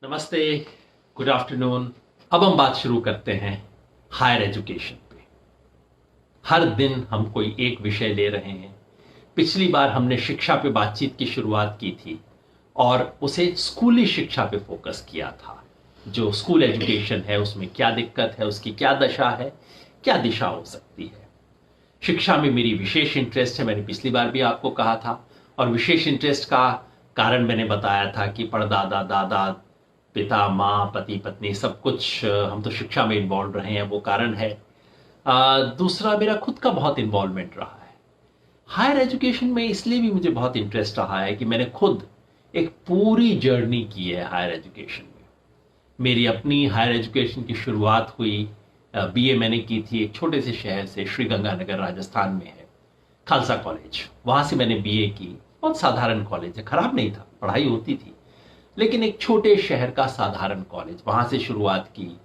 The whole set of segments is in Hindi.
नमस्ते, गुड आफ्टरनून। अब हम बात शुरू करते हैं हायर एजुकेशन पे। हर दिन हम कोई एक विषय ले रहे हैं। पिछली बार हमने शिक्षा पे बातचीत की शुरुआत की थी और उसे स्कूली शिक्षा पे फोकस किया था। जो स्कूल एजुकेशन है उसमें क्या दिक्कत है, उसकी क्या दशा है, क्या दिशा हो सकती है। शिक्षा में मेरी विशेष इंटरेस्ट है, मैंने पिछली बार भी आपको कहा था। और विशेष इंटरेस्ट का कारण मैंने बताया था कि परदादा दादा पिता माँ पति पत्नी सब कुछ हम तो शिक्षा में इन्वॉल्व रहे हैं, वो कारण है। दूसरा, मेरा खुद का बहुत इन्वॉल्वमेंट रहा है हायर एजुकेशन में। इसलिए भी मुझे बहुत इंटरेस्ट रहा है कि मैंने खुद एक पूरी जर्नी की है हायर एजुकेशन में। मेरी अपनी हायर एजुकेशन की शुरुआत हुई, बीए मैंने की थी एक छोटे से शहर से, श्री गंगानगर राजस्थान में है खालसा कॉलेज। वहां से मैंने बीए की। बहुत साधारण कॉलेज है, खराब नहीं था, पढ़ाई होती थी, लेकिन एक छोटे शहर का साधारण कॉलेज, वहां से शुरुआत की।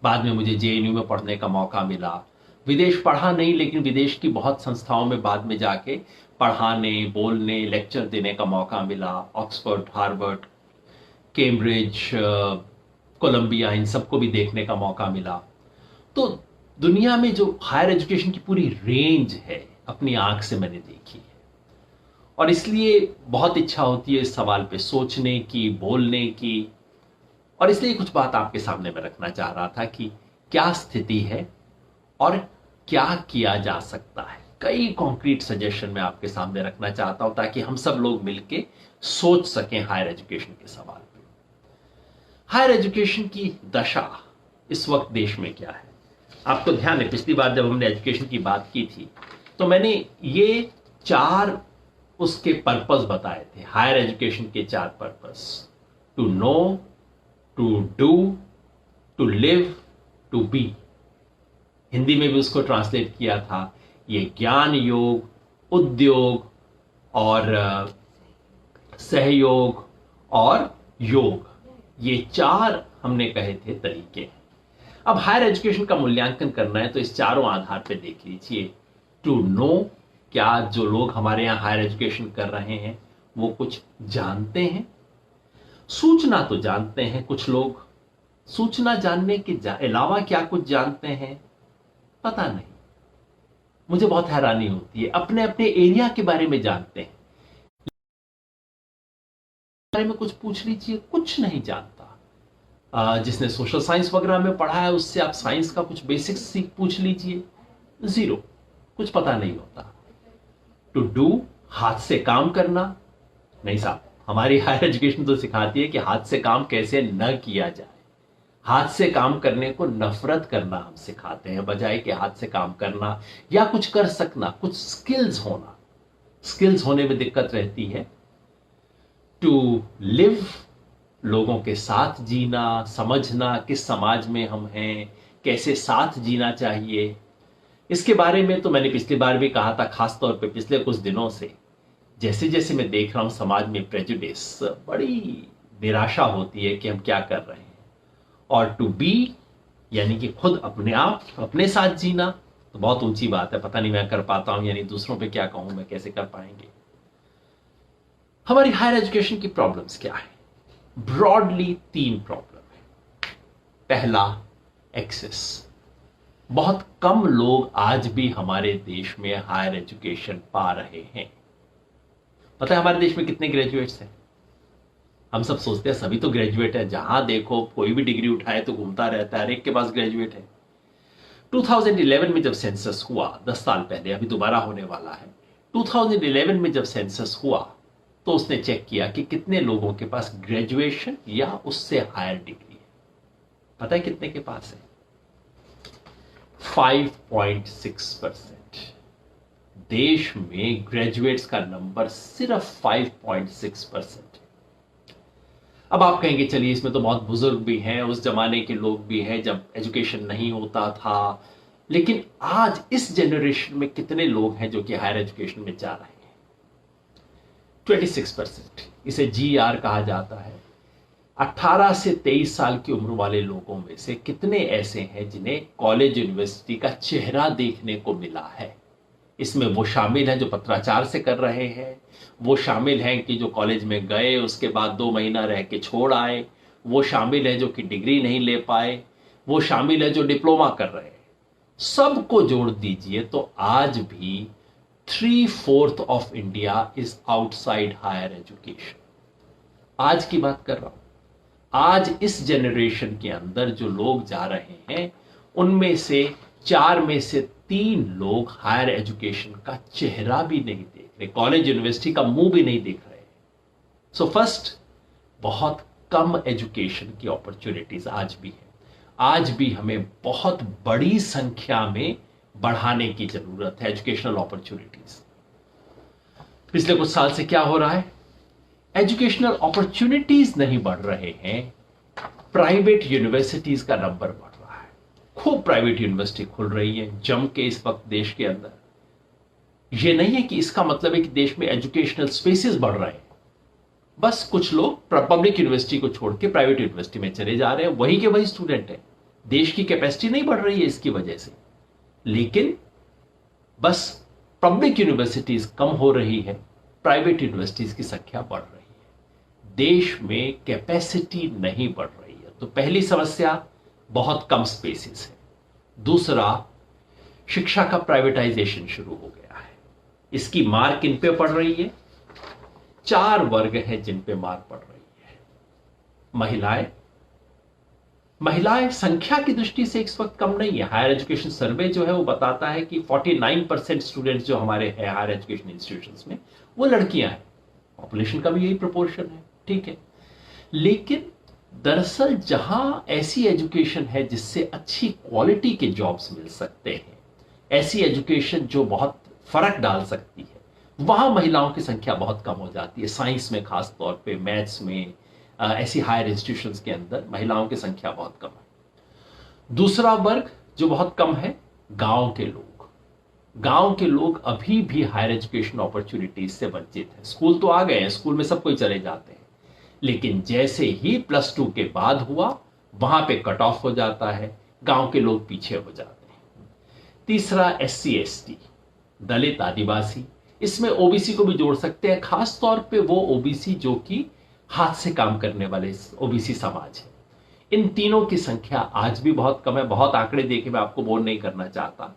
बाद में मुझे जेएनयू में पढ़ने का मौका मिला। विदेश पढ़ा नहीं, लेकिन विदेश की बहुत संस्थाओं में बाद में जाके पढ़ाने, बोलने, लेक्चर देने का मौका मिला। ऑक्सफोर्ड, हार्वर्ड, कैम्ब्रिज, कोलंबिया, इन सबको भी देखने का मौका मिला। तो दुनिया में जो हायर एजुकेशन की पूरी रेंज है, अपनी आंख से मैंने देखी है। और इसलिए बहुत इच्छा होती है इस सवाल पे सोचने की, बोलने की। और इसलिए कुछ बात आपके सामने मैं रखना चाह रहा था कि क्या स्थिति है और क्या किया जा सकता है। कई कॉन्क्रीट सजेशन मैं आपके सामने रखना चाहता हूं ताकि हम सब लोग मिलके सोच सकें हायर एजुकेशन के सवाल पे। हायर एजुकेशन की दशा इस वक्त देश में क्या है, आपको ध्यान है पिछली बार जब हमने एजुकेशन की बात की थी तो मैंने ये चार उसके पर्पस बताए थे। हायर एजुकेशन के चार purpose: to know, to do, to live, to be. Hindi में भी उसको ट्रांसलेट किया था। ये ज्ञान योग, उद्योग और सहयोग और योग, ये चार हमने कहे थे तरीके। अब हायर एजुकेशन का मूल्यांकन करना है तो इस चारों आधार पे देख लीजिए। टू नो, क्या जो लोग हमारे यहां हायर एजुकेशन कर रहे हैं वो कुछ जानते हैं? सूचना तो जानते हैं कुछ लोग, सूचना जानने के अलावा क्या कुछ जानते हैं पता नहीं। मुझे बहुत हैरानी होती है, अपने अपने एरिया के बारे में जानते हैं, बारे में कुछ पूछ लीजिए कुछ नहीं जानता। जिसने सोशल साइंस वगैरह में पढ़ा है उससे आप साइंस का कुछ बेसिक्स सीख पूछ लीजिए, जीरो, कुछ पता नहीं होता। टू डू, हाथ से काम करना, नहीं साहब, हमारी हायर एजुकेशन तो सिखाती है कि हाथ से काम कैसे न किया जाए। हाथ से काम करने को नफरत करना हम सिखाते हैं, बजाय कि हाथ से काम करना या कुछ कर सकना, कुछ स्किल्स होना। स्किल्स होने में दिक्कत रहती है। टू लिव, लोगों के साथ जीना, समझना किस समाज में हम हैं, कैसे साथ जीना चाहिए। इसके बारे में तो मैंने पिछली बार भी कहा था, खासतौर पे पिछले कुछ दिनों से जैसे जैसे मैं देख रहा हूं समाज में प्रेजुडिस, बड़ी निराशा होती है कि हम क्या कर रहे हैं। और टू बी, यानी कि खुद अपने आप अपने साथ जीना, तो बहुत ऊंची बात है, पता नहीं मैं कर पाता हूं यानी दूसरों पे क्या कहूं मैं, कैसे कर पाएंगे। हमारी हायर एजुकेशन की प्रॉब्लम्स क्या है? ब्रॉडली तीन प्रॉब्लम है। पहला, एक्सेस। बहुत कम लोग आज भी हमारे देश में हायर एजुकेशन पा रहे हैं। पता है हमारे देश में कितने ग्रेजुएट्स हैं? हम सब सोचते हैं सभी तो ग्रेजुएट है, जहां देखो कोई भी डिग्री उठाए तो घूमता रहता है, हर एक के पास ग्रेजुएट है। 2011 में जब सेंसस हुआ, 10 साल पहले, अभी दोबारा होने वाला है। 2011 में जब सेंसस हुआ तो उसने चेक किया कि कितने लोगों के पास ग्रेजुएशन या उससे हायर डिग्री है। पता है कितने के पास है? 5.6%। देश में ग्रेजुएट्स का नंबर सिर्फ 5.6%। अब आप कहेंगे चलिए इसमें तो बहुत बुजुर्ग भी हैं, उस जमाने के लोग भी हैं जब एजुकेशन नहीं होता था, लेकिन आज इस जनरेशन में कितने लोग हैं जो कि हायर एजुकेशन में जा रहे हैं? 26%। इसे GR कहा जाता है। 18 से 23 साल की उम्र वाले लोगों में से कितने ऐसे हैं जिन्हें कॉलेज यूनिवर्सिटी का चेहरा देखने को मिला है? इसमें वो शामिल हैं जो पत्राचार से कर रहे हैं, वो शामिल हैं कि जो कॉलेज में गए उसके बाद 2 महीना रह के छोड़ आए, वो शामिल है जो कि डिग्री नहीं ले पाए, वो शामिल है जो डिप्लोमा कर रहे हैं, सबको जोड़ दीजिए तो आज भी 3/4 of India is outside higher education. आज की बात कर रहा हूं, आज इस जनरेशन के अंदर जो लोग जा रहे हैं उनमें से 4 में से 3 लोग हायर एजुकेशन का चेहरा भी नहीं देख रहे, कॉलेज यूनिवर्सिटी का मुंह भी नहीं देख रहे। सो फर्स्ट, बहुत कम एजुकेशन की अपॉर्चुनिटीज आज भी है। आज भी हमें बहुत बड़ी संख्या में बढ़ाने की जरूरत है एजुकेशनल अपॉर्चुनिटीज। पिछले कुछ साल से क्या हो रहा है, एजुकेशनल अपॉर्चुनिटीज नहीं बढ़ रहे हैं, प्राइवेट यूनिवर्सिटीज का नंबर बढ़ रहा है। खूब प्राइवेट यूनिवर्सिटी खुल रही है जम के इस वक्त देश के अंदर। यह नहीं है कि इसका मतलब है कि देश में एजुकेशनल स्पेसेस बढ़ रहे हैं, बस कुछ लोग पब्लिक यूनिवर्सिटी को छोड़ के प्राइवेट यूनिवर्सिटी में चले जा रहे हैं, वही के वही स्टूडेंट हैं। देश की कैपेसिटी नहीं बढ़ रही है इसकी वजह से, लेकिन बस पब्लिक यूनिवर्सिटीज कम हो रही है, प्राइवेट यूनिवर्सिटीज की संख्या बढ़ रही है। देश में कैपेसिटी नहीं बढ़ रही है। तो पहली समस्या, बहुत कम स्पेसेस है। दूसरा, शिक्षा का प्राइवेटाइजेशन शुरू हो गया है। इसकी मार किन पे पड़ रही है? 4 वर्ग है जिन पे मार पड़ रही है। महिलाएं संख्या की दृष्टि से इस वक्त कम नहीं है। हायर एजुकेशन सर्वे जो है वो बताता है कि 49% स्टूडेंट्स जो हमारे हैं हायर एजुकेशन इंस्टीट्यूशंस में वो लड़कियां हैं। पॉपुलेशन का भी यही प्रोपोर्शन है, ठीक है। लेकिन दरअसल जहां ऐसी एजुकेशन है जिससे अच्छी क्वालिटी के जॉब्स मिल सकते हैं, ऐसी एजुकेशन जो बहुत फर्क डाल सकती है, वहां महिलाओं की संख्या बहुत कम हो जाती है। साइंस में खास तौर पे, मैथ्स में, ऐसी हायर इंस्टीट्यूशंस के अंदर महिलाओं की संख्या बहुत कम है। दूसरा वर्ग जो बहुत कम है, गांव के लोग। गांव के लोग अभी भी हायर एजुकेशन अपॉर्चुनिटीज से वंचित हैं। स्कूल तो आ गए हैं, स्कूल में सब कोई चले जाते हैं, लेकिन जैसे ही +2 के बाद हुआ वहां पे कट ऑफ हो जाता है, गांव के लोग पीछे हो जाते हैं। तीसरा, SC ST, दलित आदिवासी, इसमें ओबीसी को भी जोड़ सकते हैं, खास तौर पे वो ओबीसी जो कि हाथ से काम करने वाले ओबीसी समाज है। इन तीनों की संख्या आज भी बहुत कम है। बहुत आंकड़े देके मैं आपको बोर नहीं करना चाहता।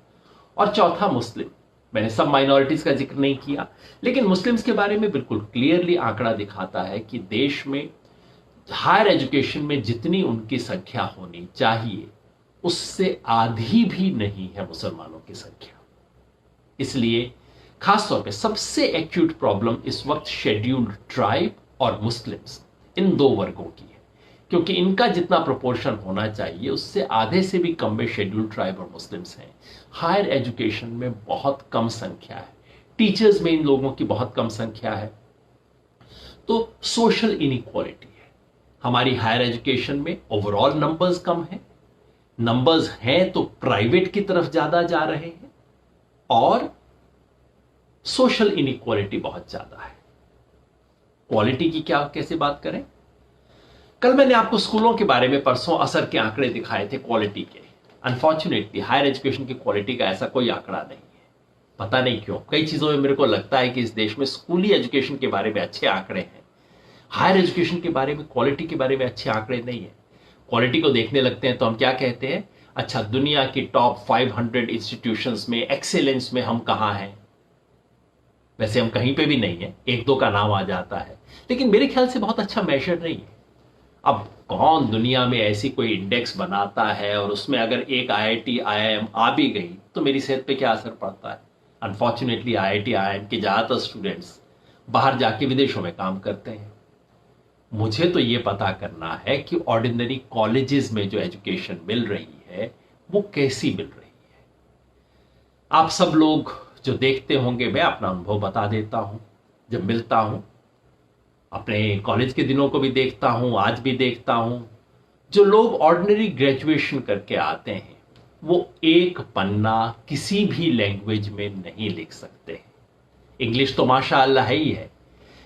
और चौथा, मुस्लिम। मैंने सब माइनॉरिटीज का जिक्र नहीं किया, लेकिन मुस्लिम्स के बारे में बिल्कुल क्लियरली आंकड़ा दिखाता है कि देश में हायर एजुकेशन में जितनी उनकी संख्या होनी चाहिए उससे आधी भी नहीं है मुसलमानों की संख्या। इसलिए खासतौर पे सबसे एक्यूट प्रॉब्लम इस वक्त शेड्यूल्ड ट्राइब और मुस्लिम्स, इन 2 वर्गों की है, क्योंकि इनका जितना प्रोपोर्शन होना चाहिए उससे आधे से भी कम में शेड्यूल्ड ट्राइब और मुस्लिम्स हैं। हायर एजुकेशन में बहुत कम संख्या है, टीचर्स में इन लोगों की बहुत कम संख्या है। तो सोशल इनइक्वालिटी है हमारी हायर एजुकेशन में। ओवरऑल नंबर्स कम है, नंबर्स हैं तो प्राइवेट की तरफ ज्यादा जा रहे हैं, और सोशल इनइक्वालिटी बहुत ज्यादा है। क्वालिटी की क्या कैसे बात करें? कल मैंने आपको स्कूलों के बारे में परसों असर के आंकड़े दिखाए थे क्वालिटी के। अनफॉर्चुनेटली हायर एजुकेशन की क्वालिटी का ऐसा कोई आंकड़ा नहीं है। पता नहीं क्यों, कई चीजों में मेरे को लगता है कि इस देश में स्कूली एजुकेशन के बारे में अच्छे आंकड़े हैं, हायर एजुकेशन के बारे में, क्वालिटी के बारे में अच्छे आंकड़े नहीं है। क्वालिटी को देखने लगते हैं तो हम क्या कहते हैं, अच्छा दुनिया की टॉप 500 इंस्टीट्यूशंस में एक्सेलेंस में हम कहां हैं? वैसे हम कहीं पे भी नहीं है, 1-2 का नाम आ जाता है, लेकिन मेरे ख्याल से बहुत अच्छा मेजर नहीं है। अब कौन दुनिया में ऐसी कोई इंडेक्स बनाता है और उसमें अगर एक IIT IIM आ भी गई तो मेरी सेहत पे क्या असर पड़ता है? अनफॉर्चुनेटली IIT IIM के ज्यादातर स्टूडेंट्स बाहर जाके विदेशों में काम करते हैं। मुझे तो ये पता करना है कि ऑर्डिनरी कॉलेजेस में जो एजुकेशन मिल रही है वो कैसी मिल रही है। आप सब लोग जो देखते होंगे, मैं अपना अनुभव बता देता हूं। जब मिलता हूं, अपने कॉलेज के दिनों को भी देखता हूं, आज भी देखता हूं, जो लोग ऑर्डिनरी ग्रेजुएशन करके आते हैं वो एक पन्ना किसी भी लैंग्वेज में नहीं लिख सकते। इंग्लिश तो माशाअल्लाह है ही है,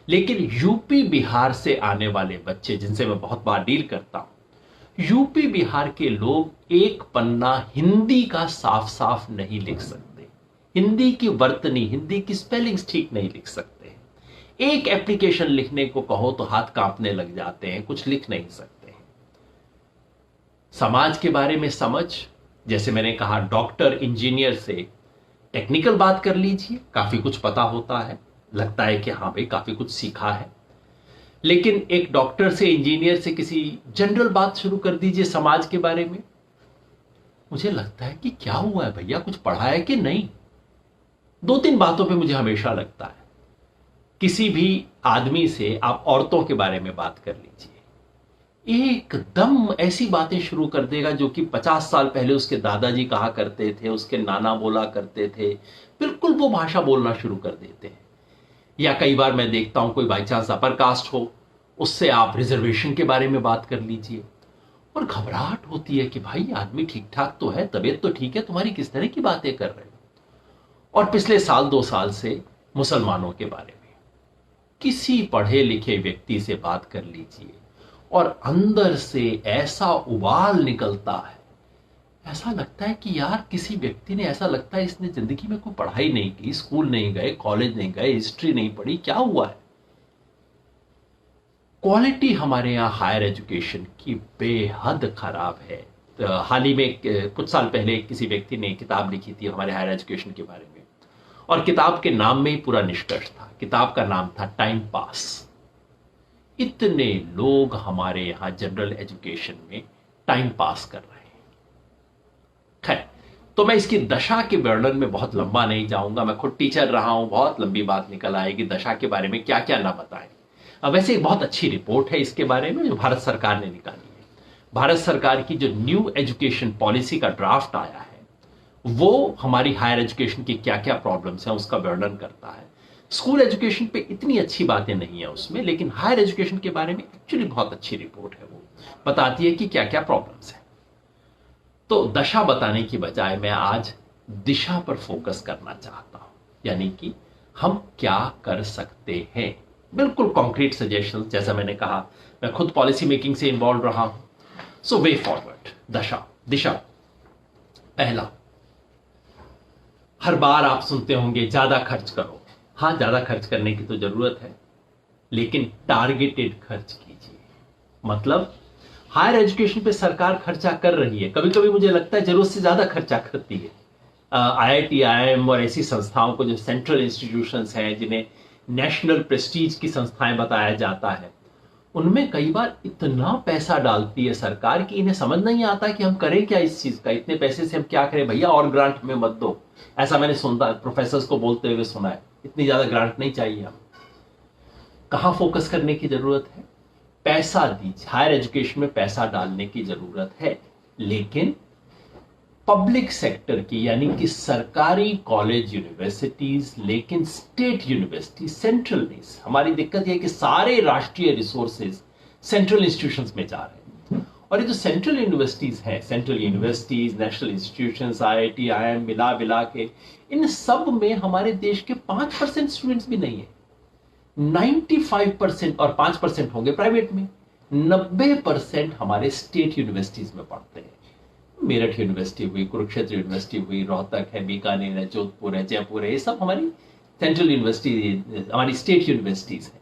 लेकिन यूपी बिहार से आने वाले बच्चे जिनसे मैं बहुत बार डील करता हूं, यूपी बिहार के लोग एक पन्ना हिंदी का साफ साफ नहीं लिख सकते। हिंदी की वर्तनी, हिंदी की स्पेलिंग्स ठीक नहीं लिख सकते। एक एप्लीकेशन लिखने को कहो तो हाथ कांपने लग जाते हैं, कुछ लिख नहीं सकते हैं। समाज के बारे में समझ, जैसे मैंने कहा डॉक्टर इंजीनियर से टेक्निकल बात कर लीजिए, काफी कुछ पता होता है, लगता है कि हाँ भाई काफी कुछ सीखा है। लेकिन एक डॉक्टर से इंजीनियर से किसी जनरल बात शुरू कर दीजिए समाज के बारे में, मुझे लगता है कि क्या हुआ है भैया, कुछ पढ़ा है कि नहीं। दो तीन बातों पे मुझे हमेशा लगता है, किसी भी आदमी से आप औरतों के बारे में बात कर लीजिए, एकदम ऐसी बातें शुरू कर देगा जो कि 50 साल पहले उसके दादाजी कहा करते थे, उसके नाना बोला करते थे, बिल्कुल वो भाषा बोलना शुरू कर देते हैं। या कई बार मैं देखता हूं कोई बाई चांस अपर कास्ट हो, उससे आप रिजर्वेशन के बारे में बात कर लीजिए और घबराहट होती है कि भाई आदमी ठीक ठाक तो है, तबीयत तो ठीक है, तुम्हारी किस तरह की बातें कर रहे हो। और पिछले साल 2 साल से मुसलमानों के बारे में किसी पढ़े लिखे व्यक्ति से बात कर लीजिए और अंदर से ऐसा उबाल निकलता है, ऐसा लगता है कि यार किसी व्यक्ति ने, ऐसा लगता है इसने जिंदगी में कोई पढ़ाई नहीं की, स्कूल नहीं गए, कॉलेज नहीं गए, हिस्ट्री नहीं पढ़ी, क्या हुआ है। क्वालिटी हमारे यहाँ हायर एजुकेशन की बेहद खराब है। हाल ही में कुछ साल पहले किसी व्यक्ति ने किताब लिखी थी हमारे हायर एजुकेशन के बारे में, और किताब के नाम में ही पूरा निष्कर्ष था। किताब का नाम था टाइम पास। इतने लोग हमारे यहां जनरल एजुकेशन में टाइम पास कर रहे हैं। खैर, तो मैं इसकी दशा के वर्णन में बहुत लंबा नहीं जाऊंगा, मैं खुद टीचर रहा हूं, बहुत लंबी बात निकल आएगी दशा के बारे में क्या क्या ना बताएं। अब वैसे एक बहुत अच्छी रिपोर्ट है इसके बारे में जो भारत सरकार ने निकाली है। भारत सरकार की जो न्यू एजुकेशन पॉलिसी का ड्राफ्ट आया है वो हमारी हायर एजुकेशन की क्या क्या प्रॉब्लम्स हैं उसका वर्णन करता है। स्कूल एजुकेशन पे इतनी अच्छी बातें नहीं है उसमें, लेकिन हायर एजुकेशन के बारे में एक्चुअली बहुत अच्छी रिपोर्ट है। वो बताती है कि क्या क्या प्रॉब्लम्स है। तो दशा बताने की बजाय मैं आज दिशा पर फोकस करना चाहता हूं, यानी कि हम क्या कर सकते हैं, बिल्कुल कॉन्क्रीट सजेशन। जैसा मैंने कहा, मैं खुद पॉलिसी मेकिंग से इन्वॉल्व रहा हूं। सो वे फॉरवर्ड, दिशा। पहला, हर बार आप सुनते होंगे ज्यादा खर्च करो। हाँ, ज्यादा खर्च करने की तो जरूरत है, लेकिन टारगेटेड खर्च कीजिए। मतलब हायर एजुकेशन पे सरकार खर्चा कर रही है, कभी कभी मुझे लगता है जरूरत से ज्यादा खर्चा करती है। आईआईटी, आईआईएम और ऐसी संस्थाओं को, जो सेंट्रल इंस्टीट्यूशंस हैं, जिन्हें नेशनल प्रेस्टीज की संस्थाएं बताया जाता है, उनमें कई बार इतना पैसा डालती है सरकार कि इन्हें समझ नहीं आता कि हम करें क्या इस चीज का, इतने पैसे से हम क्या करें भैया, और ग्रांट में मत दो। ऐसा मैंने सुनता, प्रोफेसर्स को बोलते हुए सुना है, इतनी ज्यादा ग्रांट नहीं चाहिए हमें। कहां फोकस करने की जरूरत है? पैसा दीजिए, हायर एजुकेशन में पैसा डालने की जरूरत है, लेकिन पब्लिक सेक्टर की, यानी कि सरकारी कॉलेज यूनिवर्सिटीज, लेकिन स्टेट यूनिवर्सिटी, सेंट्रल नहीं। हमारी दिक्कत यह है कि सारे राष्ट्रीय रिसोर्सेज सेंट्रल इंस्टीट्यूशंस में जा रहे हैं, और ये जो सेंट्रल यूनिवर्सिटीज हैं, central universities, national institutions, IIT, IIM, मिला के इन सब में हमारे देश के 5% स्टूडेंट्स भी नहीं है। 95% और 5% होंगे प्राइवेट में, 90% हमारे स्टेट यूनिवर्सिटीज में पढ़ते हैं। मेरठ यूनिवर्सिटी हुई, कुरुक्षेत्र यूनिवर्सिटी हुई, रोहतक है, बीकानेर है, जोधपुर है, जयपुर है, ये सब हमारी सेंट्रल यूनिवर्सिटी, हमारी स्टेट यूनिवर्सिटीज है।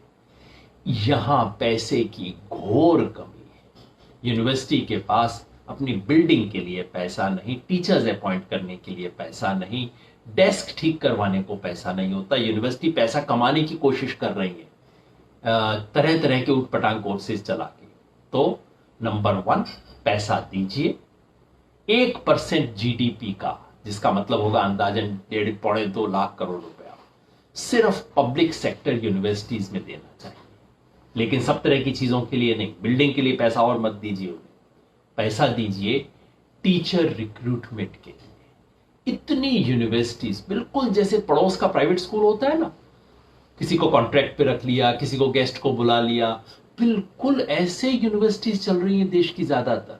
यहां पैसे की घोर कमी है। यूनिवर्सिटी के पास अपनी बिल्डिंग के लिए पैसा नहीं, टीचर्स अपॉइंट करने के लिए पैसा नहीं, डेस्क ठीक करवाने को पैसा नहीं होता। यूनिवर्सिटी पैसा कमाने की कोशिश कर रही है तरह तरह के उटपटांग कोर्सेज चला के। तो नंबर 1, पैसा दीजिए। 1% जीडीपी का, जिसका मतलब होगा अंदाजन 1.5-2 लाख करोड़ रुपया, सिर्फ पब्लिक सेक्टर यूनिवर्सिटीज में देना चाहिए। लेकिन सब तरह की चीजों के लिए नहीं, बिल्डिंग के लिए पैसा और मत दीजिए उन्हें, पैसा दीजिए टीचर रिक्रूटमेंट के लिए। इतनी यूनिवर्सिटीज, बिल्कुल जैसे पड़ोस का प्राइवेट स्कूल होता है ना, किसी को कॉन्ट्रैक्ट पे रख लिया, किसी को गेस्ट को बुला लिया, बिल्कुल ऐसे यूनिवर्सिटीज चल रही हैं देश की ज्यादातर।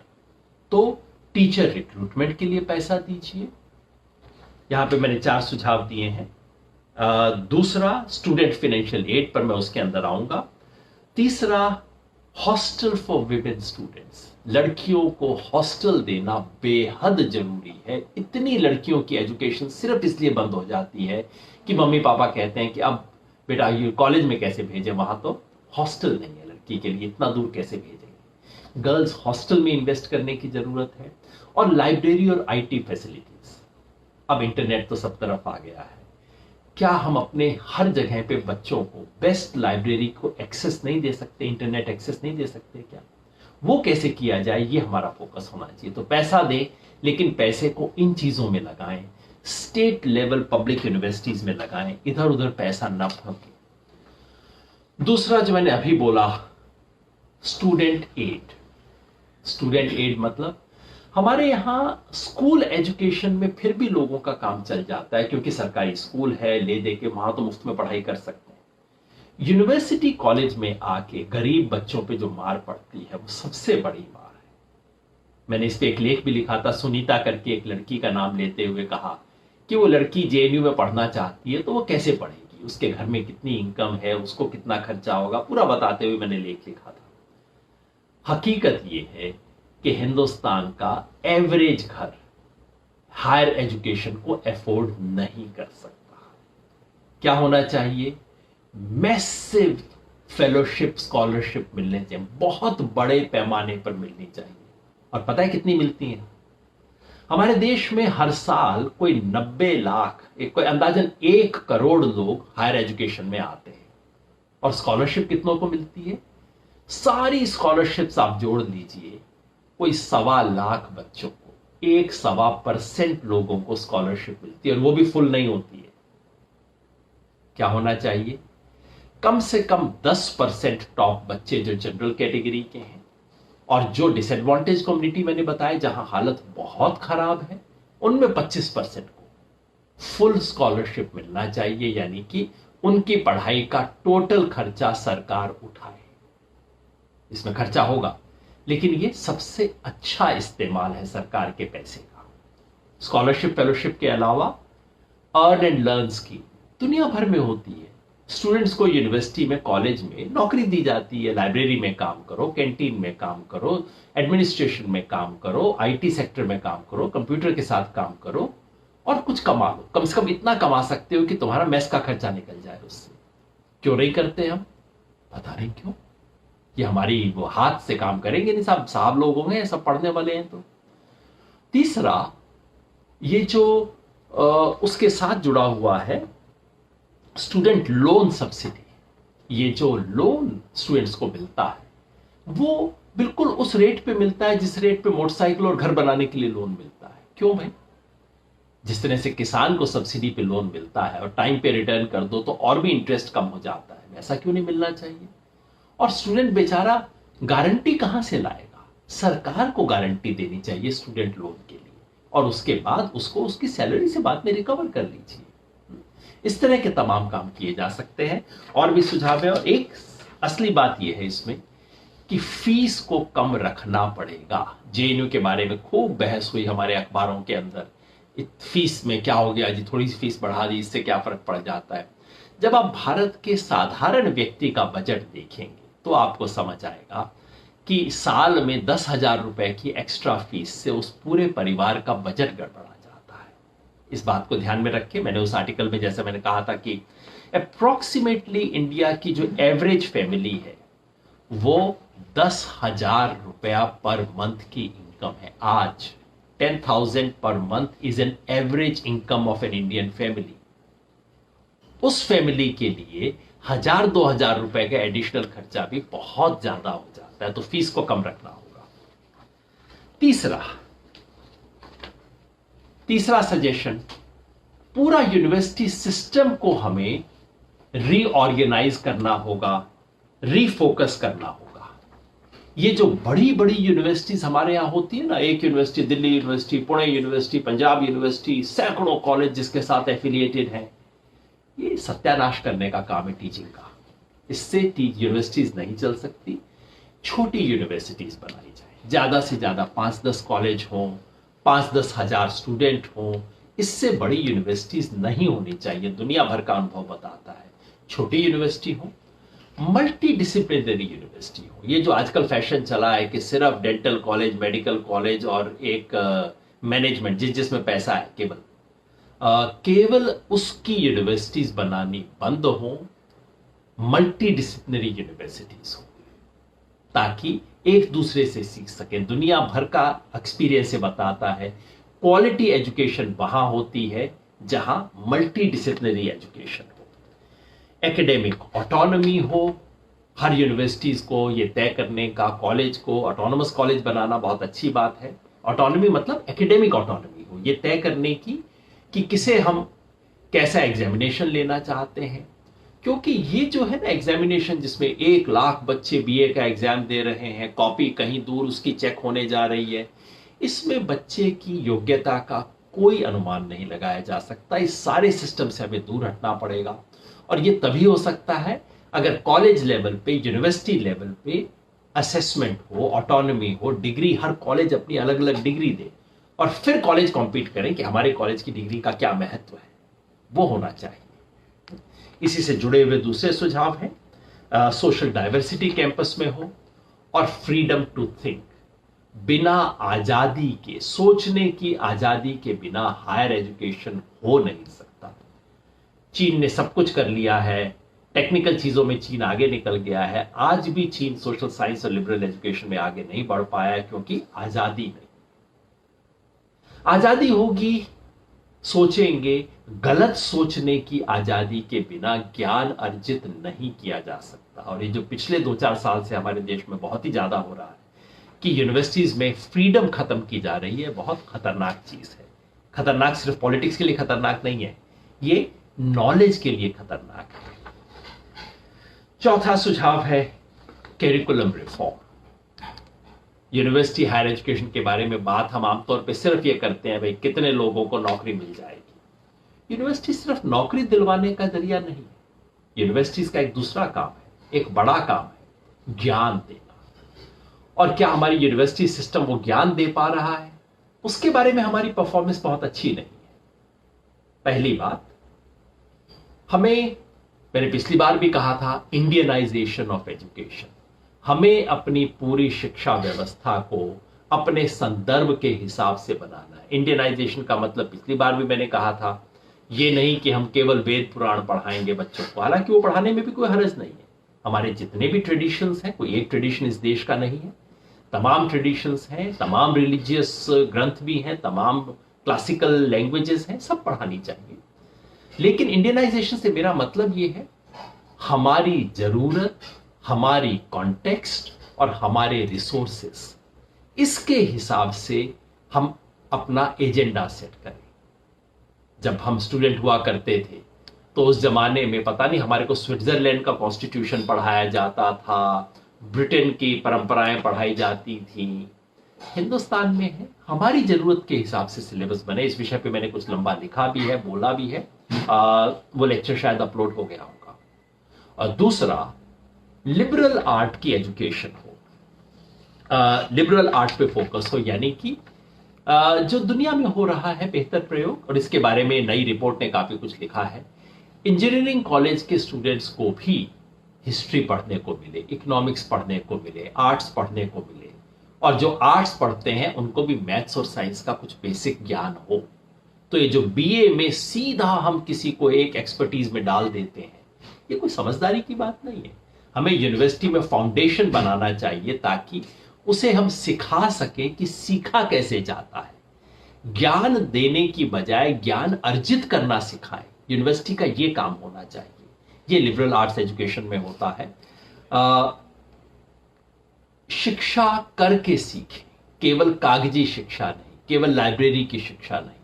तो टीचर रिक्रूटमेंट के लिए पैसा दीजिए। यहां पे मैंने 4 सुझाव दिए हैं। दूसरा, स्टूडेंट फाइनेंशियल एड पर मैं उसके अंदर आऊंगा। तीसरा, हॉस्टल फॉर विमेन स्टूडेंट्स, लड़कियों को हॉस्टल देना बेहद जरूरी है। इतनी लड़कियों की एजुकेशन सिर्फ इसलिए बंद हो जाती है कि मम्मी पापा कहते हैं कि अब बेटा ये कॉलेज में कैसे भेजें, वहां तो हॉस्टल नहीं है लड़की के लिए, इतना दूर कैसे भेजेंगे। गर्ल्स हॉस्टल में इन्वेस्ट करने की जरूरत है, और लाइब्रेरी और आईटी फैसिलिटीज। अब इंटरनेट तो सब तरफ आ गया है, क्या हम अपने हर जगह पे बच्चों को बेस्ट लाइब्रेरी को एक्सेस नहीं दे सकते, इंटरनेट एक्सेस नहीं दे सकते क्या? वो कैसे किया जाए, ये हमारा फोकस होना चाहिए। तो पैसा दें, लेकिन पैसे को इन चीजों में लगाएं, स्टेट लेवल पब्लिक यूनिवर्सिटीज में लगाएं, इधर उधर पैसा न फंके। दूसरा जो मैंने अभी बोला, स्टूडेंट एड। स्टूडेंट एड मतलब हमारे यहां स्कूल एजुकेशन में फिर भी लोगों का काम चल जाता है, क्योंकि सरकारी स्कूल है, ले दे के वहां तो मुफ्त में पढ़ाई कर सकते हैं। यूनिवर्सिटी कॉलेज में आके गरीब बच्चों पे जो मार पड़ती है वो सबसे बड़ी मार है। मैंने इस पे एक लेख भी लिखा था, सुनीता करके एक लड़की का नाम लेते हुए कहा कि वो लड़की जेएनयू में पढ़ना चाहती है तो वो कैसे पढ़ेगी, उसके घर में कितनी इनकम है, उसको कितना खर्चा होगा, पूरा बताते हुए मैंने लेख लिखा था। हकीकत ये है कि हिंदुस्तान का एवरेज घर हायर एजुकेशन को अफोर्ड नहीं कर सकता। क्या होना चाहिए? मैसिव फेलोशिप स्कॉलरशिप मिलने चाहिए, बहुत बड़े पैमाने पर मिलनी चाहिए। और पता है कितनी मिलती हैं? हमारे देश में हर साल कोई 90 लाख, कोई अंदाजन 1 करोड़ लोग हायर एजुकेशन में आते हैं। और स्कॉलरशिप कितनों को मिलती है? सारी स्कॉलरशिप्स आप जोड़ लीजिए, कोई 1.25 लाख बच्चों को, 1.25% लोगों को स्कॉलरशिप मिलती है, और वो भी फुल नहीं होती है। क्या होना चाहिए? कम से कम 10% टॉप बच्चे जो जनरल कैटेगरी के हैं, और जो डिसएडवांटेज कम्युनिटी मैंने बताया जहां हालत बहुत खराब है, उनमें 25% को फुल स्कॉलरशिप मिलना चाहिए, यानी कि उनकी पढ़ाई का टोटल खर्चा सरकार उठाए। इसमें खर्चा होगा, लेकिन ये सबसे अच्छा इस्तेमाल है सरकार के पैसे का। स्कॉलरशिप फेलोशिप के अलावा अर्न एंड लर्न स्कीम दुनिया भर में होती है। स्टूडेंट्स को यूनिवर्सिटी में, कॉलेज में नौकरी दी जाती है, लाइब्रेरी में काम करो, कैंटीन में काम करो, एडमिनिस्ट्रेशन में काम करो, आईटी सेक्टर में काम करो, कंप्यूटर के साथ काम करो और कुछ कमा लो। कम से कम इतना कमा सकते हो कि तुम्हारा मेस का खर्चा निकल जाए उससे। क्यों नहीं करते हम? पता नहीं क्यों। ये हमारी वो हाथ से काम करेंगे नहीं, साहब लोग होंगे, सब पढ़ने वाले हैं। तो तीसरा, ये जो उसके साथ जुड़ा हुआ है स्टूडेंट लोन सब्सिडी। ये जो लोन स्टूडेंट्स को मिलता है वो बिल्कुल उस रेट पे मिलता है जिस रेट पे मोटरसाइकिल और घर बनाने के लिए लोन मिलता है। क्यों भाई? जिस तरह से किसान को सब्सिडी पे लोन मिलता है और टाइम पे रिटर्न कर दो तो और भी इंटरेस्ट कम हो जाता है, वैसा क्यों नहीं मिलना चाहिए? और स्टूडेंट बेचारा गारंटी कहां से लाएगा? सरकार को गारंटी देनी चाहिए स्टूडेंट लोन के लिए, और उसके बाद उसको उसकी सैलरी से बाद में रिकवर कर लीजिए। इस तरह के तमाम काम किए जा सकते हैं। और भी सुझाव है, और एक असली बात यह है इसमें कि फीस को कम रखना पड़ेगा। जेएनयू के बारे में खूब बहस हुई हमारे अखबारों के अंदर, फीस में क्या हो गया जी, थोड़ी सी फीस बढ़ा दी, इससे क्या फर्क पड़ जाता है। जब आप भारत के साधारण व्यक्ति का बजट देखेंगे तो आपको समझ आएगा कि साल में 10,000 रुपए की एक्स्ट्रा फीस से उस पूरे परिवार का बजट गड़बड़ा जाता है। इस बात को ध्यान में रखें। मैंने उस आर्टिकल में जैसे मैंने कहा था कि अप्रोक्सीमेटली इंडिया की जो एवरेज फैमिली है वो 10,000 रुपया पर मंथ की इनकम है। आज 10,000 per month is an average income of an Indian family. उस फैमिली के लिए 1,000-2,000 रुपए का एडिशनल खर्चा भी बहुत ज्यादा हो जाता है, तो फीस को कम रखना होगा। तीसरा सजेशन, पूरा यूनिवर्सिटी सिस्टम को हमें रीऑर्गेनाइज करना होगा, रीफोकस करना होगा। ये जो बड़ी बड़ी यूनिवर्सिटीज हमारे यहां होती है ना, एक university Delhi university, Pune university, Punjab university, सैकड़ों कॉलेज जिसके साथ एफिलिएटेड हैं, ये सत्यानाश करने का काम है टीचिंग का। इससे यूनिवर्सिटीज नहीं चल सकती। छोटी यूनिवर्सिटीज बनाई जाए, ज्यादा से ज्यादा 5-10 कॉलेज हों, 5-10 हजार स्टूडेंट हों। इससे बड़ी यूनिवर्सिटीज नहीं होनी चाहिए। दुनिया भर का अनुभव बताता है छोटी यूनिवर्सिटी हो, मल्टी डिसिप्लिनरी यूनिवर्सिटी हो। ये जो आजकल फैशन चला है कि सिर्फ डेंटल कॉलेज, मेडिकल कॉलेज और एक मैनेजमेंट जिसमें पैसा है केवल उसकी यूनिवर्सिटीज बनानी बंद हो, मल्टी डिसिप्लिनरी यूनिवर्सिटीज हो, ताकि एक दूसरे से सीख सकें। दुनिया भर का एक्सपीरियंस से बताता है क्वालिटी एजुकेशन वहां होती है जहां मल्टी डिसिप्लिनरी एजुकेशन हो, एकेडमिक ऑटोनॉमी हो। हर यूनिवर्सिटीज को ये तय करने का, कॉलेज को ऑटोनॉमस कॉलेज बनाना बहुत अच्छी बात है। ऑटोनॉमी मतलब एकेडमिक ऑटोनॉमी हो, ये तय करने की कि किसे हम कैसा एग्जामिनेशन लेना चाहते हैं। क्योंकि ये जो है ना एग्जामिनेशन जिसमें 1 लाख बच्चे बीए का एग्जाम दे रहे हैं, कॉपी कहीं दूर उसकी चेक होने जा रही है, इसमें बच्चे की योग्यता का कोई अनुमान नहीं लगाया जा सकता। इस सारे सिस्टम से हमें दूर हटना पड़ेगा और ये तभी हो सकता है अगर कॉलेज लेवल पे, यूनिवर्सिटी लेवल पे असेसमेंट हो, ऑटोनॉमी हो, डिग्री हर कॉलेज अपनी अलग अलग डिग्री दे और फिर कॉलेज कॉम्पीट करें कि हमारे कॉलेज की डिग्री का क्या महत्व है, वो होना चाहिए। इसी से जुड़े हुए दूसरे सुझाव हैं सोशल डाइवर्सिटी कैंपस में हो और फ्रीडम टू थिंक। बिना आजादी के, सोचने की आजादी के बिना हायर एजुकेशन हो नहीं सकता। चीन ने सब कुछ कर लिया है, टेक्निकल चीजों में चीन आगे निकल गया है, आज भी चीन सोशल साइंस और लिबरल एजुकेशन में आगे नहीं बढ़ पाया है क्योंकि आजादी नहीं। आजादी होगी, सोचेंगे, गलत सोचने की आजादी के बिना ज्ञान अर्जित नहीं किया जा सकता। और ये जो पिछले 2-4 साल से हमारे देश में बहुत ही ज्यादा हो रहा है कि यूनिवर्सिटीज में फ्रीडम खत्म की जा रही है, बहुत खतरनाक चीज है। खतरनाक सिर्फ पॉलिटिक्स के लिए खतरनाक नहीं है, ये नॉलेज के लिए खतरनाक है। चौथा सुझाव है curriculum reform. University higher education के बारे में बात हम आमतौर पे सिर्फ ये करते हैं भाई कितने लोगों को नौकरी मिल जाएगी। यूनिवर्सिटी सिर्फ नौकरी दिलवाने का जरिया नहीं है। यूनिवर्सिटीज का एक दूसरा काम है, एक बड़ा काम है, ज्ञान देना। और क्या हमारी यूनिवर्सिटी सिस्टम वो ज्ञान दे पा रहा है? उसके बारे में हमारी परफॉर्मेंस बहुत अच्छी नहीं है। पहली बात, मैंने पिछली बार भी कहा था, इंडियनाइजेशन ऑफ एजुकेशन। हमें अपनी पूरी शिक्षा व्यवस्था को अपने संदर्भ के हिसाब से बनाना है। इंडियनाइजेशन का मतलब पिछली बार भी मैंने कहा था, ये नहीं कि हम केवल वेद पुराण पढ़ाएंगे बच्चों को, हालांकि वो पढ़ाने में भी कोई हर्ज नहीं है। हमारे जितने भी ट्रेडिशंस हैं, कोई एक ट्रेडिशन इस देश का नहीं है, तमाम ट्रेडिशंस हैं, तमाम रिलीजियस ग्रंथ भी हैं, तमाम क्लासिकल लैंग्वेजेस हैं, सब पढ़ानी चाहिए। लेकिन इंडियनाइजेशन से मेरा मतलब ये है हमारी जरूरत, हमारी कॉन्टेक्स्ट और हमारे रिसोर्सेस, इसके हिसाब से हम अपना एजेंडा सेट करें। जब हम स्टूडेंट हुआ करते थे तो उस जमाने में पता नहीं हमारे को स्विट्जरलैंड का कॉन्स्टिट्यूशन पढ़ाया जाता था, ब्रिटेन की परंपराएं पढ़ाई जाती थी। हिंदुस्तान में है, हमारी जरूरत के हिसाब से सिलेबस बने। इस विषय पे मैंने कुछ लंबा लिखा भी है, बोला भी है, वो लेक्चर शायद अपलोड हो गया होगा। और दूसरा, लिबरल आर्ट की एजुकेशन हो, लिबरल आर्ट पे फोकस हो, यानी कि जो दुनिया में हो रहा है बेहतर प्रयोग, और इसके बारे में नई रिपोर्ट ने काफी कुछ लिखा है। इंजीनियरिंग कॉलेज के स्टूडेंट्स को भी हिस्ट्री पढ़ने को मिले, इकोनॉमिक्स पढ़ने को मिले, आर्ट्स पढ़ने को मिले, और जो आर्ट्स पढ़ते हैं उनको भी मैथ्स और साइंस का कुछ बेसिक ज्ञान हो। तो ये जो बीए में सीधा हम किसी को एक एक्सपर्टीज में डाल देते हैं, ये कोई समझदारी की बात नहीं है। हमें यूनिवर्सिटी में फाउंडेशन बनाना चाहिए ताकि उसे हम सिखा सकें कि सीखा कैसे जाता है। ज्ञान देने की बजाय ज्ञान अर्जित करना सिखाएं, यूनिवर्सिटी का ये काम होना चाहिए। ये लिबरल आर्ट्स एजुकेशन में होता है। शिक्षा करके सीखें, केवल कागजी शिक्षा नहीं, केवल लाइब्रेरी की शिक्षा नहीं।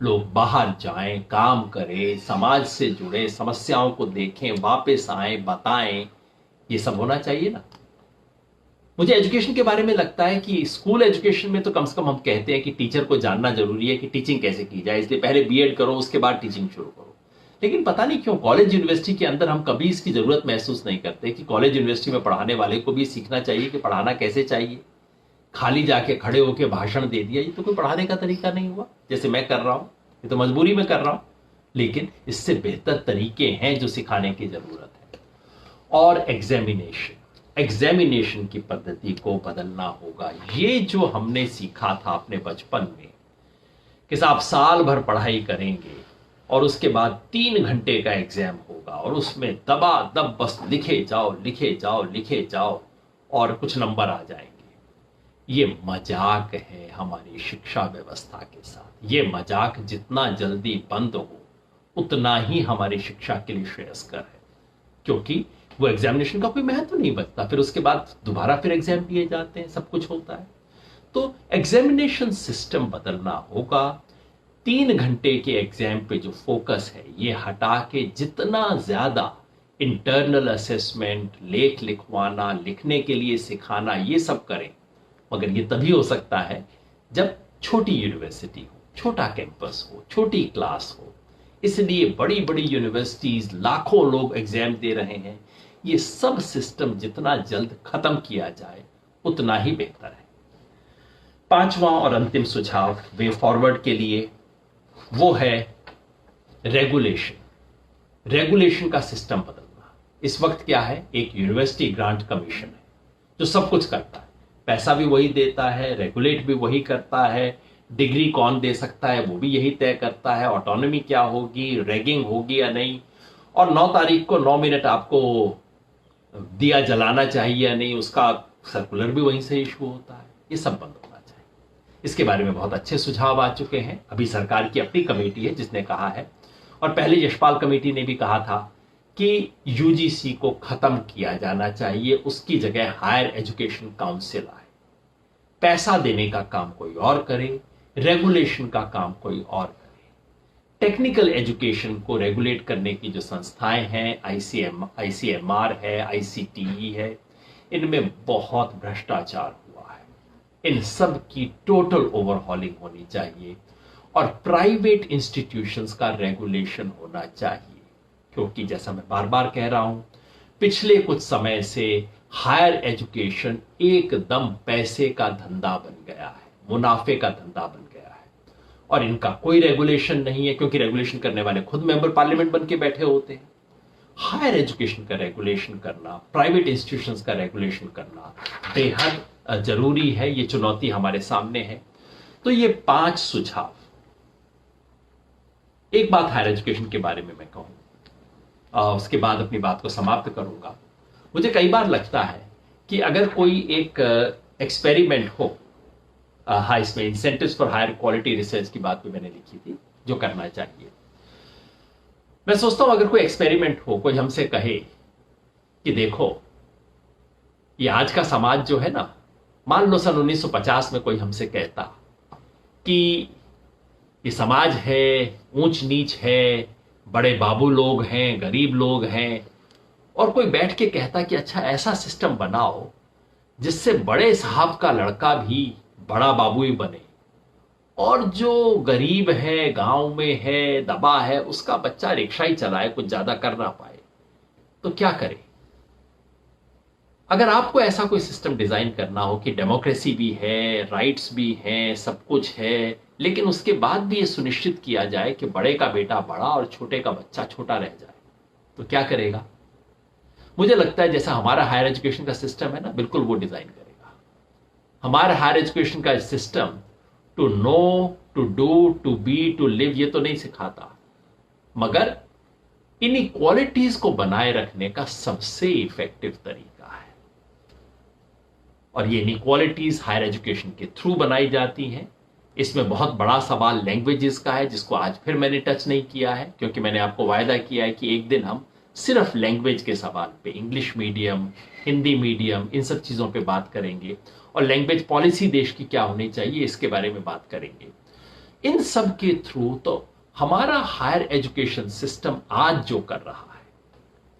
लोग बाहर जाएं, काम करें, समाज से जुड़े, समस्याओं को देखें, वापस आएं, बताएं, ये सब होना चाहिए ना। मुझे एजुकेशन के बारे में लगता है कि स्कूल एजुकेशन में तो कम से कम हम कहते हैं कि टीचर को जानना जरूरी है कि टीचिंग कैसे की जाए, इसलिए पहले बीएड करो, उसके बाद टीचिंग शुरू करो। लेकिन पता नहीं क्यों कॉलेज यूनिवर्सिटी के अंदर हम कभी इसकी जरूरत महसूस नहीं करते कि कॉलेज यूनिवर्सिटी में पढ़ाने वाले को भी सीखना चाहिए कि पढ़ाना कैसे चाहिए। खाली जाके खड़े होकर भाषण दे दिया, ये तो कोई पढ़ाने का तरीका नहीं हुआ। जैसे मैं कर रहा हूं, ये तो मजबूरी में कर रहा हूं, लेकिन इससे बेहतर तरीके हैं जो सिखाने की जरूरत है। और एग्जामिनेशन की पद्धति को बदलना होगा। ये जो हमने सीखा था अपने बचपन में कि साहब साल भर पढ़ाई करेंगे और उसके बाद 3 घंटे का एग्जाम होगा और उसमें दबा दब बस लिखे जाओ और कुछ नंबर आ जाएंगे, ये मजाक है हमारी शिक्षा व्यवस्था के साथ। ये मजाक जितना जल्दी बंद हो उतना ही हमारी शिक्षा के लिए श्रेयस्कर है, क्योंकि वो एग्जामिनेशन का कोई महत्व नहीं बचता। फिर उसके बाद दोबारा फिर एग्जाम दिए जाते हैं, सब कुछ होता है। तो एग्जामिनेशन सिस्टम बदलना होगा। 3 घंटे के एग्जाम पे जो फोकस है ये हटा के जितना ज्यादा इंटरनल असेसमेंट, लेख लिखवाना, लिखने के लिए सिखाना, ये सब करें। मगर ये तभी हो सकता है जब छोटी यूनिवर्सिटी हो, छोटा कैंपस हो, छोटी क्लास हो। इसलिए बड़ी बड़ी यूनिवर्सिटीज, लाखों लोग एग्जाम दे रहे हैं। ये सब सिस्टम जितना जल्द खत्म किया जाए उतना ही बेहतर है। 5वां और अंतिम सुझाव वे फॉरवर्ड के लिए वो है रेगुलेशन का सिस्टम बदलना। इस वक्त क्या है, एक यूनिवर्सिटी ग्रांट कमीशन है जो सब कुछ करता है, पैसा भी वही देता है, रेगुलेट भी वही करता है, डिग्री कौन दे सकता है वो भी यही तय करता है, ऑटोनॉमी क्या होगी, रैगिंग होगी या नहीं, और 9 तारीख को 9 मिनट आपको दिया जलाना चाहिए या नहीं, उसका सर्कुलर भी वहीं से इशू होता है। ये सब बंद होना चाहिए। इसके बारे में बहुत अच्छे सुझाव आ चुके हैं। अभी सरकार की अपनी कमेटी है जिसने कहा है, और पहले यशपाल कमेटी ने भी कहा था कि यूजीसी को खत्म किया जाना चाहिए, उसकी जगह हायर एजुकेशन काउंसिल आए, पैसा देने का काम कोई और करे, रेगुलेशन का काम कोई और करे। टेक्निकल एजुकेशन को रेगुलेट करने की जो संस्थाएं हैं, आईसीएमआर है, आईसीटीई है, इनमें बहुत भ्रष्टाचार हुआ है। इन सब की टोटल ओवरहॉलिंग होनी चाहिए और प्राइवेट इंस्टीट्यूशंस का रेगुलेशन होना चाहिए, क्योंकि जैसा मैं बार बार कह रहा हूं, पिछले कुछ समय से हायर एजुकेशन एकदम पैसे का धंधा बन गया है, मुनाफे का धंधा बन गया है, और इनका कोई रेगुलेशन नहीं है, क्योंकि रेगुलेशन करने वाले खुद मेंबर पार्लियामेंट बन के बैठे होते हैं। हायर एजुकेशन का रेगुलेशन करना, प्राइवेट इंस्टीट्यूशंस का रेगुलेशन करना बेहद जरूरी है। ये चुनौती हमारे सामने है। तो ये 5 सुझाव। एक बात हायर एजुकेशन के बारे में मैं कहूं, उसके बाद अपनी बात को समाप्त करूंगा। मुझे कई बार लगता है कि अगर कोई एक एक्सपेरिमेंट हो, इसमें incentives for higher quality research की बात भी मैंने लिखी थी, जो करना चाहिए। मैं सोचता हूं अगर कोई एक्सपेरिमेंट हो, कोई हमसे कहे कि देखो ये आज का समाज जो है ना, मान लो सन 1950 में कोई हमसे कहता कि ये समाज है, ऊंच नीच है, बड़े बाबू लोग हैं, गरीब लोग हैं, और कोई बैठ के कहता कि अच्छा ऐसा सिस्टम बनाओ जिससे बड़े साहब का लड़का भी बड़ा बाबू ही बने, और जो गरीब है, गांव में है, दबा है, उसका बच्चा रिक्शा ही चलाए, कुछ ज्यादा कर ना पाए, तो क्या करे? अगर आपको ऐसा कोई सिस्टम डिजाइन करना हो कि डेमोक्रेसी भी है, राइट्स भी हैं, सब कुछ है, लेकिन उसके बाद भी ये सुनिश्चित किया जाए कि बड़े का बेटा बड़ा और छोटे का बच्चा छोटा रह जाए, तो क्या करेगा? मुझे लगता है जैसा हमारा हायर एजुकेशन का सिस्टम है ना, बिल्कुल वो डिजाइन करेगा। हमारा हायर एजुकेशन का system to know, to do, to be, to live ये तो नहीं सिखाता, मगर इनइक्वालिटीज को बनाए रखने का सबसे इफेक्टिव तरीका है। और ये इनइक्वालिटीज हायर एजुकेशन के थ्रू बनाई जाती हैं। इसमें बहुत बड़ा सवाल लैंग्वेजेस का है, जिसको आज फिर मैंने टच नहीं किया है, क्योंकि मैंने आपको वायदा किया है कि एक दिन हम सिर्फ लैंग्वेज के सवाल पे, इंग्लिश मीडियम, हिंदी मीडियम, इन सब चीजों पे बात करेंगे, और लैंग्वेज पॉलिसी देश की क्या होनी चाहिए इसके बारे में बात करेंगे। इन सब के थ्रू तो हमारा हायर एजुकेशन सिस्टम आज जो कर रहा है,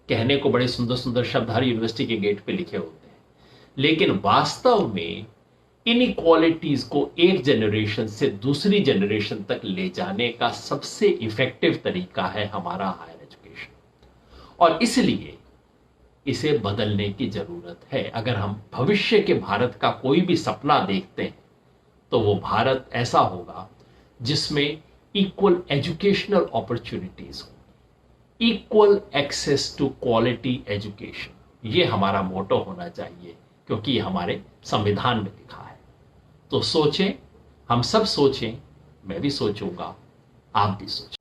कहने को बड़े सुंदर सुंदर शब्द हर यूनिवर्सिटी के गेट पे लिखे होते हैं, लेकिन वास्तव में इनइक्वालिटीज को एक जनरेशन से दूसरी जनरेशन तक ले जाने का सबसे इफेक्टिव तरीका है हमारा हायर एजुकेशन, और इसलिए इसे बदलने की जरूरत है। अगर हम भविष्य के भारत का कोई भी सपना देखते हैं तो वो भारत ऐसा होगा जिसमें इक्वल एजुकेशनल अपॉर्चुनिटीज हो, equal access to quality education, ये हमारा मोटो होना चाहिए, क्योंकि ये हमारे संविधान में लिखा है। तो सोचें, हम सब सोचें, मैं भी सोचूंगा, आप भी सोचें।